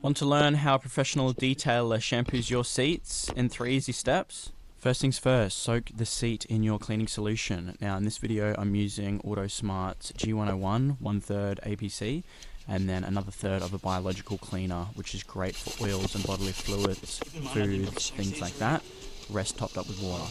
Want to learn how a professional detailer shampoos your seats in 3 easy steps? First things first, soak the seat in your cleaning solution. Now in this video I'm using AutoSmart's G101, 1/3 APC, and then another third of a biological cleaner, which is great for oils and bodily fluids, foods, things like that. Rest topped up with water.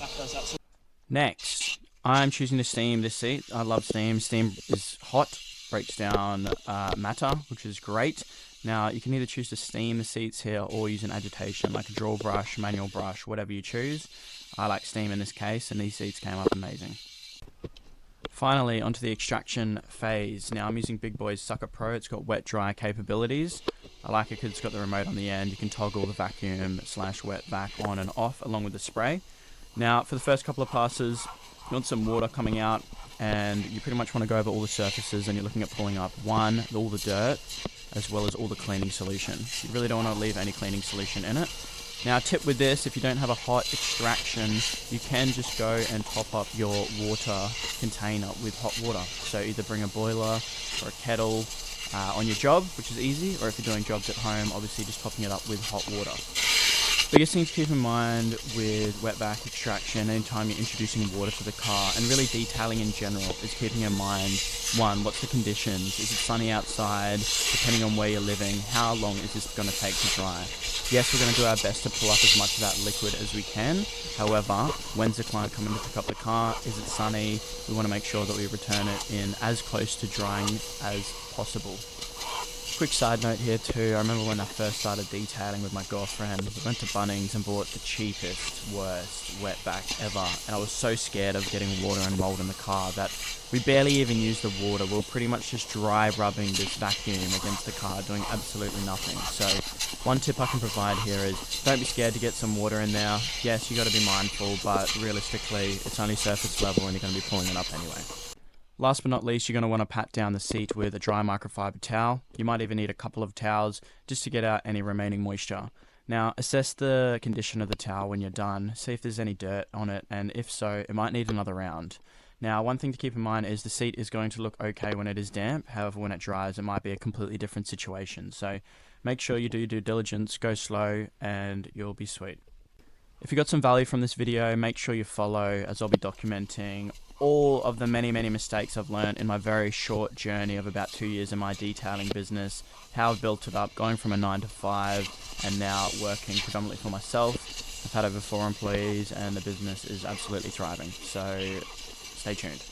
Next, I'm choosing to steam this seat. I love steam. Steam is hot, breaks down matter, which is great. Now, you can either choose to steam the seats here or use an agitation, like a draw brush, manual brush, whatever you choose. I like steam in this case, and these seats came up amazing. Finally, onto the extraction phase. Now, I'm using Big Boy's Sucker Pro. It's got wet-dry capabilities. I like it because it's got the remote on the end. You can toggle the vacuum/wet vac on and off, along with the spray. Now, for the first couple of passes, you want some water coming out, and you pretty much want to go over all the surfaces, and you're looking at pulling up, one, all the dirt, as well as all the cleaning solution. You really don't want to leave any cleaning solution in it. Now, a tip with this, if you don't have a hot extraction, you can just go and top up your water container with hot water. So either bring a boiler or a kettle on your job, which is easy, or if you're doing jobs at home, obviously just topping it up with hot water. Biggest thing to keep in mind with wet vac extraction anytime you're introducing water to the car, and really detailing in general, is keeping in mind, one, what's the conditions? Is it sunny outside? Depending on where you're living, how long is this going to take to dry? Yes, we're going to do our best to pull up as much of that liquid as we can. However, when's the client coming to pick up the car? Is it sunny? We want to make sure that we return it in as close to drying as possible. Quick side note here too, I remember when I first started detailing with my girlfriend, we went to Bunnings and bought the cheapest, worst wet vac ever, and I was so scared of getting water and mold in the car that we barely even used the water. We were pretty much just dry rubbing this vacuum against the car, doing absolutely nothing. So one tip I can provide here is don't be scared to get some water in there. Yes, you got to be mindful, but realistically it's only surface level and you're going to be pulling it up anyway. Last but not least, you're going to want to pat down the seat with a dry microfiber towel. You might even need a couple of towels just to get out any remaining moisture. Now, assess the condition of the towel when you're done, see if there's any dirt on it, and if so, it might need another round. Now, one thing to keep in mind is the seat is going to look okay when it is damp, however when it dries it might be a completely different situation. So make sure you do your due diligence, go slow, and you'll be sweet. If you got some value from this video, make sure you follow, as I'll be documenting all of the many mistakes I've learned in my very short journey of about 2 years in my detailing business, how I've built it up, going from a 9 to 5 and now working predominantly for myself. I've had over 4 employees and the business is absolutely thriving, so stay tuned.